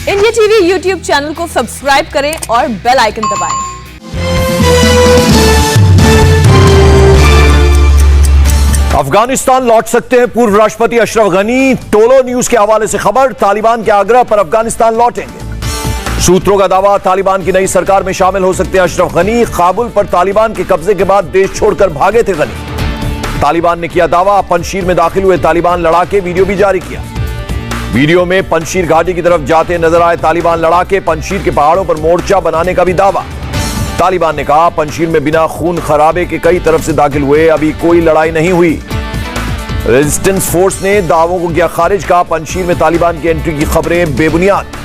India TV YouTube channel को subscribe करें और बेल आइकन दबाएं। अफगानिस्तान लौट सकते हैं पूर्व राष्ट्रपति अशरफ गनी। टोलो न्यूज के हवाले से खबर, तालिबान के आग्रह पर अफगानिस्तान लौटेंगे। सूत्रों का दावा, तालिबान की नई सरकार में शामिल हो सकते हैं अशरफ गनी। काबुल पर तालिबान के कब्जे के बाद देश छोड़कर भागे थे गनी। तालिबान ने किया दावा, पंजशीर में दाखिल हुए तालिबान लड़ाके, वीडियो भी जारी किया। वीडियो में पंजशीर घाटी की तरफ जाते नजर आए तालिबान लड़ाके। पंजशीर के पहाड़ों पर मोर्चा बनाने का भी दावा। तालिबान ने कहा, पंजशीर में बिना खून खराबे के कई तरफ से दाखिल हुए, अभी कोई लड़ाई नहीं हुई। रेजिस्टेंस फोर्स ने दावों को किया खारिज। कहा, पंजशीर में तालिबान की एंट्री की खबरें बेबुनियाद।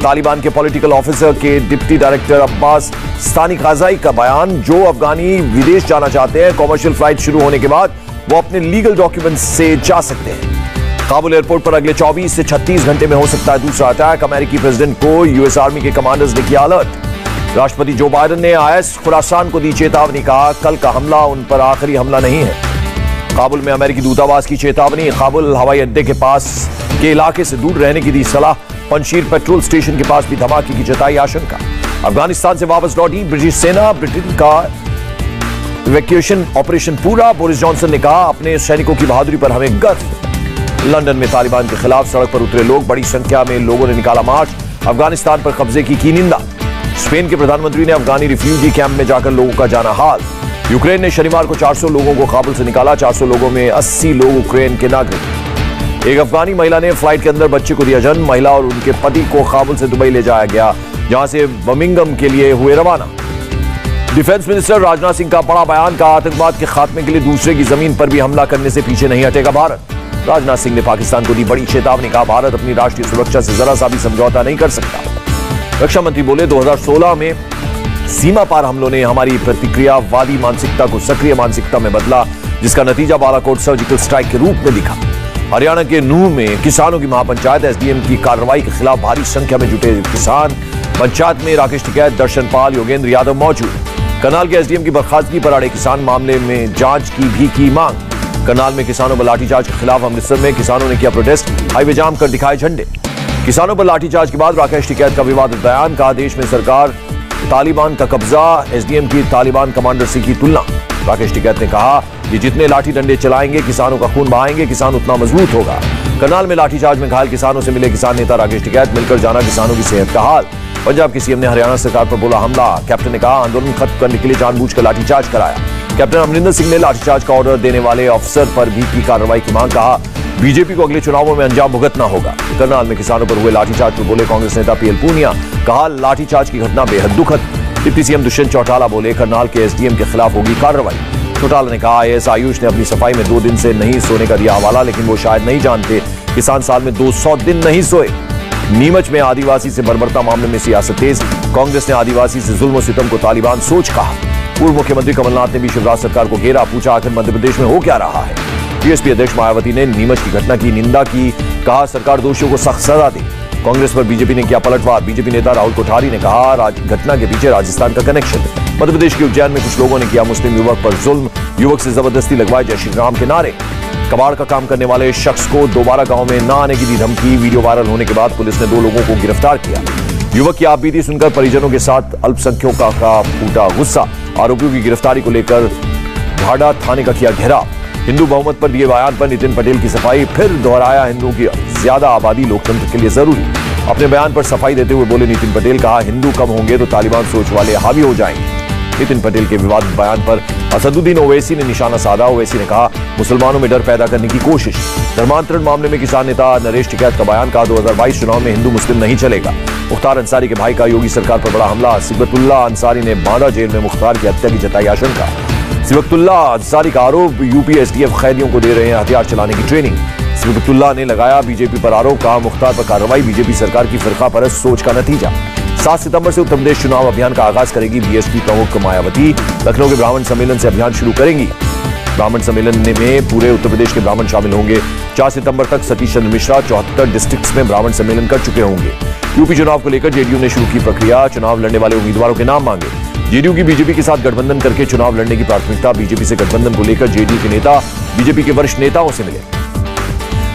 तालिबान के पॉलिटिकल ऑफिसर के डिप्टी डायरेक्टर अब्बास स्थानी काजाई का बयान, जो अफगानी विदेश जाना चाहते हैं, कॉमर्शियल फ्लाइट शुरू होने के बाद वो अपने लीगल डॉक्यूमेंट से जा सकते हैं। काबुल एयरपोर्ट पर अगले 24 से 36 घंटे में हो सकता है दूसरा अटैक। अमेरिकी प्रेसिडेंट को यूएस आर्मी के कमांडर्स ने किया अलर्ट। राष्ट्रपति जो बाइडेन ने आईएस खुरासान को दी चेतावनी। कहा, कल का हमला उन पर आखिरी हमला नहीं है। काबुल में अमेरिकी दूतावास की चेतावनी। काबुल हवाई अड्डे के पास के इलाके से दूर रहने की दी सलाह। पंजशीर पेट्रोल स्टेशन के पास भी धमाके की जताई आशंका। अफगानिस्तान से वापस लौटी ब्रिटिश सेना। ब्रिटेन का इवैक्यूएशन ऑपरेशन पूरा। बोरिस जॉनसन ने कहा, अपने सैनिकों की बहादुरी पर हमें गर्व। लंदन में तालिबान के खिलाफ सड़क पर उतरे लोग, बड़ी संख्या में लोगों ने निकाला मार्च। अफगानिस्तान पर कब्जे की निंदा। स्पेन के प्रधानमंत्री ने अफगानी रिफ्यूजी कैंप में जाकर लोगों का जाना हाल। यूक्रेन ने शनिवार को 400 लोगों को काबुल से निकाला। 400 लोगों में 80 लोग यूक्रेन के नागरिक। एक अफगानी महिला ने फ्लाइट के अंदर बच्चे को दिया जन्म। महिला और उनके पति को काबुल से दुबई ले जाया गया, जहां से बर्मिंघम के लिए हुए रवाना। डिफेंस मिनिस्टर राजनाथ सिंह का बड़ा बयान। का, आतंकवाद के खात्मे के लिए दूसरे की जमीन पर भी हमला करने से पीछे नहीं हटेगा भारत। राजनाथ सिंह ने पाकिस्तान को दी बड़ी चेतावनी। कहा, भारत अपनी राष्ट्रीय सुरक्षा से जरा सा भी समझौता नहीं कर सकता। रक्षा मंत्री बोले, 2016 में सीमा पार हमलों ने हमारी प्रतिक्रियावादी मानसिकता को सक्रिय मानसिकता में बदला, जिसका नतीजा बालाकोट सर्जिकल स्ट्राइक के रूप में दिखा। हरियाणा के नूह में किसानों की महापंचायत। एसडीएम की कार्रवाई के खिलाफ भारी संख्या में जुटे किसान। पंचायत में राकेश टिकैत, दर्शन पाल, योगेंद्र यादव मौजूद। करनाल के एसडीएम की बर्खास्तगी पर अड़े किसान। मामले में जांच की भी की मांग। करनाल में किसानों पर लाठीचार्ज के खिलाफ अमृतसर में किसानों ने किया प्रोटेस्ट। हाईवे जाम कर दिखाए झंडे। किसानों पर लाठीचार्ज के बाद राकेश टिकैत का विवादित बयान। कहा, देश में सरकार तालिबान का कब्जा, एसडीएम की तालिबान कमांडर से की तुलना। राकेश टिकैत ने कहा, ये जितने लाठी डंडे चलाएंगे, किसानों का खून बहाएंगे, किसान उतना मजबूत होगा। करनाल में लाठीचार्ज में घायल किसानों से मिले किसान नेता राकेश टिकैत। मिलकर जाना किसानों की सेहत का हाल। पंजाब के सीएम ने हरियाणा सरकार पर बोला हमला। कैप्टन ने कहा, आंदोलन खत्म करने के लिए जानबूझकर लाठीचार्ज कराया। कैप्टन अमरिंदर सिंह ने लाठीचार्ज का ऑर्डर देने वाले अफसर पर भी की कार्रवाई की मांग। कहा, बीजेपी को अगले चुनावों में अंजाम भुगतना होगा। करनाल में किसानों पर हुए लाठीचार्ज पर बोले कांग्रेस नेता पीएल पूनिया। कहा, लाठीचार्ज की घटना बेहद दुखद। डिप्टी सीएम दुष्यंत चौटाला बोले, करनाल के एसडीएम के खिलाफ होगी कार्रवाई। चौटाला ने कहा, आईएएस आयुष ने अपनी सफाई में 2 दिन से नहीं सोने का दिया हवाला, लेकिन वो शायद नहीं जानते किसान साल में 200 दिन नहीं सोए। नीमच में आदिवासी से बर्बरता मामले में सियासत तेज। कांग्रेस ने आदिवासी से जुल्म सितम को तालिबान सोच कहा। पूर्व मुख्यमंत्री कमलनाथ ने भी शिवराज सरकार को घेरा। पूछा, आखिर मध्य प्रदेश में हो क्या रहा है। बीएसपी अध्यक्ष मायावती ने नीमच की घटना की निंदा की। कहा, सरकार दोषियों को सख्त सजा दे। कांग्रेस पर बीजेपी ने किया पलटवार। बीजेपी नेता राहुल कोठारी ने कहा, घटना के पीछे राजस्थान का कनेक्शन है। मध्य प्रदेश के उज्जैन में कुछ लोगों ने किया मुस्लिम युवक पर जुल्म। युवक से जबरदस्ती लगवाए जय श्री राम के नारे। कबाड़ का काम करने वाले शख्स को दोबारा गांव में न आने की दी धमकी। वीडियो वायरल होने के बाद पुलिस ने 2 लोगों को गिरफ्तार किया। युवक की आपबीती सुनकर परिजनों के साथ अल्पसंख्यकों का फूटा गुस्सा। आरोपियों की गिरफ्तारी को लेकर ढाडा थाने का किया घेराव। हिंदू बहुमत पर दिए बयान पर नितिन पटेल की सफाई। फिर दोहराया, हिंदुओं की ज्यादा आबादी लोकतंत्र के लिए जरूरी। अपने बयान पर सफाई देते हुए बोले नितिन पटेल। कहा, हिंदू कम होंगे तो तालिबान सोच वाले हावी हो जाएंगे। नितिन पटेल के विवादित बयान पर असदुद्दीन ओवैसी ने निशाना साधा। ओवैसी ने कहा, मुसलमानों में डर पैदा करने की कोशिश। धर्मांतरण मामले में किसान नेता नरेश टिकैत का बयान। कहा, 2022 चुनाव में हिंदू मुस्लिम नहीं चलेगा। मुख्तार अंसारी के भाई का योगी सरकार पर बड़ा हमला। सिबतुल्लाह अंसारी ने बांदा जेल में मुख्तार की हत्या की जताई आशंका। सिबतुल्लाह अंसारी का आरोप, यूपी एसटीएफ कैदियों को दे रहे हैं हथियार चलाने की ट्रेनिंग। सिबतुल्लाह ने लगाया बीजेपी पर आरोप। कहा, मुख्तार पर कार्रवाई बीजेपी सरकार की फिरका परस्त सोच का नतीजा। 7 सितंबर से उत्तर प्रदेश चुनाव अभियान का आगाज करेगी बीएसपी प्रमुख मायावती। लखनऊ के ब्राह्मण सम्मेलन से अभियान शुरू करेंगी। ब्राह्मण सम्मेलन में पूरे उत्तर प्रदेश के ब्राह्मण शामिल होंगे। 4 सितंबर तक सतीश चंद्र मिश्रा 74 डिस्ट्रिक्ट्स में ब्राह्मण सम्मेलन कर चुके होंगे। यूपी चुनाव को लेकर जेडीयू ने शुरू की प्रक्रिया। चुनाव लड़ने वाले उम्मीदवारों के नाम मांगे। जेडीयू की बीजेपी के साथ गठबंधन करके चुनाव लड़ने की प्राथमिकता। बीजेपी से गठबंधन को लेकर जेडीयू के नेता बीजेपी के वरिष्ठ नेताओं से मिले।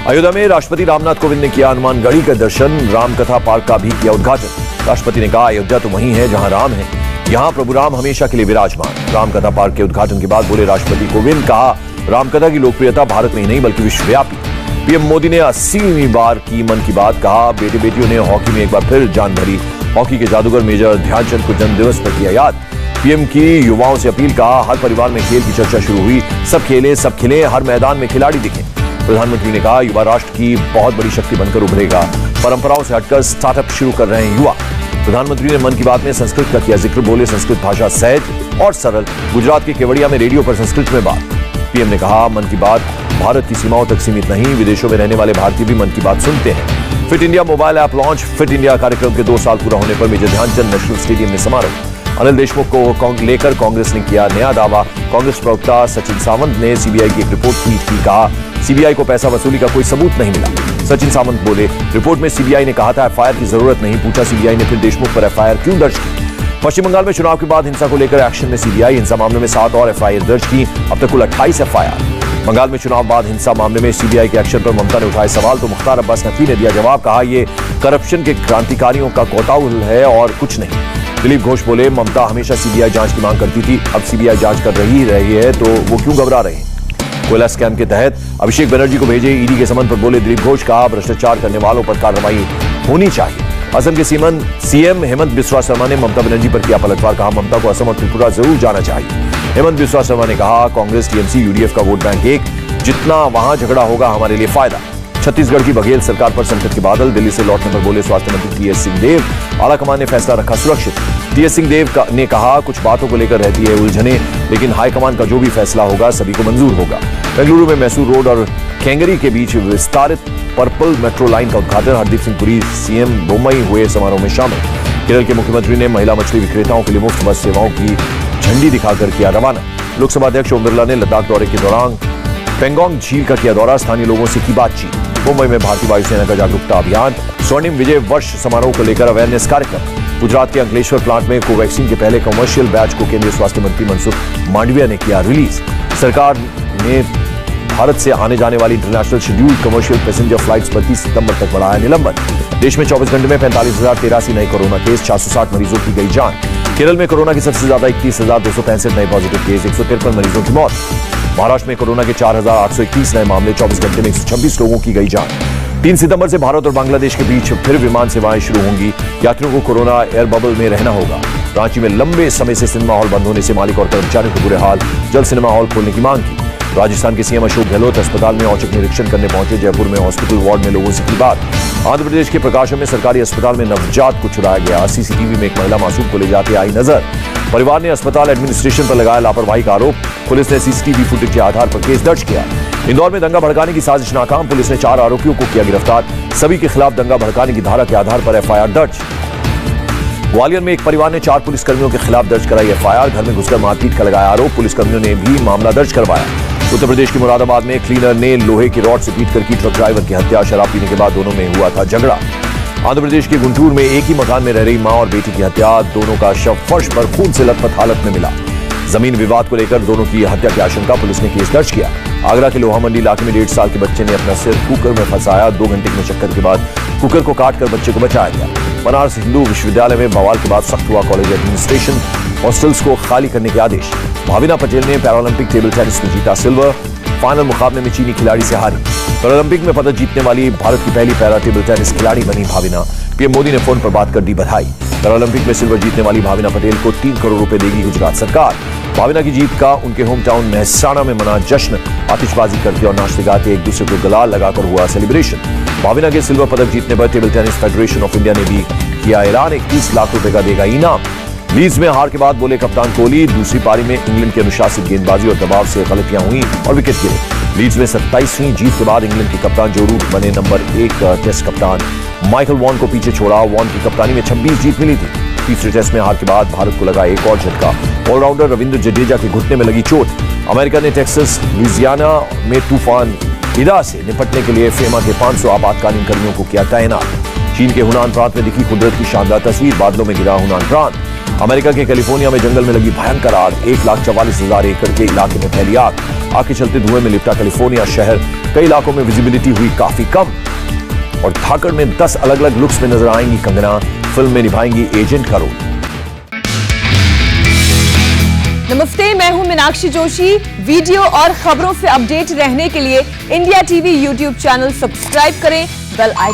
अयोध्या में राष्ट्रपति रामनाथ कोविंद ने किया हनुमानगढ़ी का दर्शन, रामकथा पार्क का भी किया उद्घाटन। राष्ट्रपति ने कहा, अयोध्या तो वहीं है जहां राम है, यहां प्रभु राम हमेशा के लिए विराजमान। रामकथा पार्क के उद्घाटन के बाद बोले राष्ट्रपति कोविंद, कहा रामकथा की लोकप्रियता भारत में ही नहीं बल्कि विश्वव्यापी। पीएम मोदी ने 80वीं बार की मन की बात, कहा बेटे बेटियों ने हॉकी में एक बार फिर जान भरी, हॉकी के जादूगर मेजर ध्यानचंद को जन्मदिवस पर किया याद। पीएम की युवाओं से अपील, कहा हर परिवार में खेल की चर्चा शुरू हुई, सब खेलें सब खिलें, हर मैदान में खिलाड़ी दिखें। प्रधानमंत्री ने कहा युवा राष्ट्र की बहुत बड़ी शक्ति बनकर उभरेगा, परंपराओं से हटकर स्टार्टअप शुरू कर रहे हैं युवा। प्रधानमंत्री ने मन की बात में संस्कृत का किया जिक्र, बोले संस्कृत भाषा सहज और सरल। गुजरात के केवड़िया में रेडियो पर संस्कृत में बात। पीएम ने कहा मन की बात भारत की सीमाओं तक सीमित नहीं, विदेशों में रहने वाले भारतीय भी मन की बात सुनते हैं। Fit India mobile app launch, fit India कार्यक्रम के 2 साल पूरा होने पर मेजर ध्यानचंद नेशनल स्टेडियम में समारोह। अनिल देशमुख को लेकर कांग्रेस ने किया नया दावा। कांग्रेस प्रवक्ता सचिन सावंत ने सीबीआई की एक रिपोर्ट ट्वीट की, कहा सीबीआई को पैसा वसूली का कोई सबूत नहीं मिला। सचिन सावंत बोले रिपोर्ट में सीबीआई ने कहा था एफआईआर की जरूरत नहीं, पूछा सीबीआई ने फिर देशमुख पर एफआईआर क्यों दर्ज की। पश्चिम बंगाल में चुनाव के बाद हिंसा को लेकर एक्शन में सीबीआई, हिंसा मामले में 7 और एफआईआर दर्ज की, अब तक कुल 28 एफआईआर। बंगाल में चुनाव बाद हिंसा मामले में सीबीआई के एक्शन पर ममता ने उठाए सवाल, तो मुख्तार अब्बास नकवी ने दिया जवाब, कहा ये करप्शन के क्रांतिकारियों का कौतूहल है और कुछ नहीं। दिलीप घोष बोले ममता हमेशा सीबीआई जांच की मांग करती थी, अब सीबीआई जांच कर रही है तो वो क्यों घबरा रहे हैं। कोयला स्कैम के तहत अभिषेक बनर्जी को भेजे ईडी के समन पर बोले दिलीप घोष, कहा भ्रष्टाचार करने वालों पर कार्रवाई होनी चाहिए। असम के सीएम हेमंत बिस्वा शर्मा ने ममता बनर्जी पर किया पलटवार, कहा ममता को असम और त्रिपुरा जरूर जाना चाहिए। हेमंत बिस्वा शर्मा ने कहा कांग्रेस टीएमसी यूडीएफ का वोट बैंक एक, जितना वहां झगड़ा होगा हमारे लिए फायदा। छत्तीसगढ़ की बघेल सरकार पर संकट के बादल, दिल्ली से लौटने पर बोले स्वास्थ्य मंत्री टीएस सिंहदेव, आलाकमान ने फैसला रखा सुरक्षित। टीएस सिंहदेव ने कहा कुछ बातों को लेकर रहती है उलझने, लेकिन हाईकमान का जो भी फैसला होगा सभी को मंजूर होगा। बेंगलुरु में मैसूर रोड और कैंगरी के बीच विस्तारित पर्पल मेट्रो लाइन का उद्घाटन, हरदीप सिंह पुरी सीएम बोम्मई हुए समारोह में शामिल। केरल के मुख्यमंत्री ने महिला मछली विक्रेताओं के लिए मुफ्त बस सेवाओं की झंडी दिखाकर किया रवाना। लोकसभा अध्यक्ष ओम बिरला ने लद्दाख दौरे के दौरान पेंगोंग झील का किया दौरा, स्थानीय लोगों से की बातचीत। मुंबई में भारतीय वायुसेना का जागरूकता अभियान, स्वर्णिम विजय वर्ष समारोह को लेकर अवेयरनेस कार्यक्रम। गुजरात के अंकलेश्वर प्लांट में कोवैक्सीन के पहले कमर्शियल बैच को केंद्रीय स्वास्थ्य मंत्री मनसुख मांडविया ने किया रिलीज। सरकार ने भारत से आने जाने वाली international scheduled commercial passenger flights 32 सितंबर तक बढ़ाया निलंबन। देश में 24 घंटे में 45,083 नए कोरोना केस, 460 मरीजों की गई जान। केरल में कोरोना के सबसे ज्यादा 31,265 नए पॉजिटिव केस, 153 मरीजों की मौत। महाराष्ट्र में कोरोना के 4,821 नए मामले, 24 घंटे में 126 लोगों की गई जान। 3 सितंबर से भारत और बांग्लादेश के बीच फिर विमान सेवाएं शुरू होंगी। यात्रियों को कोरोना एयर बबल में रहना होगा। रांची में लंबे समय से सिनेमा हॉल बंद होने से मालिक और कर्मचारियों को बुरे हाल, जल्द सिनेमा हॉल खोलने की मांग की। राजस्थान के सीएम अशोक गहलोत अस्पताल में औचक निरीक्षण करने पहुंचे। जयपुर में हॉस्पिटल वार्ड में लोगों से की बात। आंध्र प्रदेश के प्रकाशम में सरकारी अस्पताल में नवजात को चुराया गया, सीसीटीवी में एक महिला मासूम को ले जाते आई नजर। परिवार ने अस्पताल एडमिनिस्ट्रेशन पर लगाया लापरवाही का आरोप, पुलिस ने सीसीटीवी फुटेज के आधार पर केस दर्ज किया। इंदौर में दंगा भड़काने की साजिश नाकाम, पुलिस ने 4 आरोपियों को किया गिरफ्तार, सभी के खिलाफ दंगा भड़काने की धारा के आधार पर एफआईआर दर्ज। ग्वालियर में एक परिवार ने 4 पुलिसकर्मियों के खिलाफ दर्ज कराई एफआईआर, घर में घुसकर मारपीट का लगाया आरोप, पुलिसकर्मियों ने भी मामला दर्ज करवाया। उत्तर प्रदेश के मुरादाबाद में क्लीनर ने लोहे की रॉड से पीटकर की ट्रक ड्राइवर की हत्या, शराब पीने के बाद दोनों में हुआ था झगड़ा। आंध्र प्रदेश के गुंटूर में एक ही मकान में रह रही मां और बेटी की हत्या, दोनों का शव फर्श पर खून से लथपथ हालत में मिला। जमीन विवाद को लेकर दोनों की हत्या की आशंका, पुलिस ने केस दर्ज किया। आगरा के लोहा मंडी इलाके में 1.5 साल के बच्चे ने अपना सिर कुकर में फंसाया, 2 घंटे की मशक्कत के बाद कुकर को काटकर बच्चे को बचाया गया। बनारस हिंदू विश्वविद्यालय में बवाल के बाद सख्त हुआ कॉलेज एडमिनिस्ट्रेशन, हॉस्टल्स को खाली करने के आदेश। भाविना पटेल ने पैरालंपिक टेबल टेनिस में जीता सिल्वर, फाइनल मुकाबले में चीनी खिलाड़ी से हारी। पैरालंपिक में पदक जीतने वाली भारत की पहली पैरा टेबल टेनिस खिलाड़ी बनी भाविना। पीएम मोदी ने फोन पर बात कर दी बधाई। पैरालंपिक में सिल्वर जीतने वाली भाविना पटेल को 3 करोड़ रुपए देगी गुजरात सरकार। भाविना की जीत का उनके होम टाउन महसाणा में मना जश्न, आतिशबाजी करते और नाचते गाते एक दूसरे को गुलाल लगाकर हुआ सेलिब्रेशन। भाविना के सिल्वर पदक जीतने पर table tennis federation of India ने भी किया ऐलान, 31 लाख रुपए का देगा इनाम। लीड्स में हार के बाद बोले कप्तान कोहली, दूसरी पारी में इंग्लैंड की अनुशासित गेंदबाजी और दबाव से गलतियां हुई और विकेट गिरे। लीड्स में 27वीं जीत के बाद इंग्लैंड के कप्तान जो रूट बने नंबर 1 टेस्ट कप्तान माइकल वॉन को पीछे छोड़ा। वॉन की कप्तानी में 26 जीत मिली थी। तीसरे टेस्ट में हार के बाद भारत को लगा एक और झटका, ऑलराउंडर रविंद्र जडेजा के घुटने में लगी चोट। अमेरिका ने टेक्सास लुइसियाना में तूफान इदा से निपटने के लिए फेमा के 500 आपातकालीन कर्मियों को किया तैनात। चीन के हुनान प्रांत में दिखी कुदरत की शानदार तस्वीर, बादलों में गिरा हुनान प्रांत। अमेरिका के कैलिफोर्निया में जंगल में लगी भयंकर आग, 1,44,000 एकड़ के इलाके में फैली आग। आग के चलते धुएं में लिपटा कैलिफोर्निया शहर, कई इलाकों में विजिबिलिटी हुई काफी कम। और धाकड़ में 10 अलग अलग लुक्स में नजर आएंगी कंगना, फिल्म में निभाएंगी एजेंट का रोल। नमस्ते, मैं हूं मीनाक्षी जोशी। वीडियो और खबरों से अपडेट रहने के लिए India TV YouTube channel subscribe करें, बेल आइकन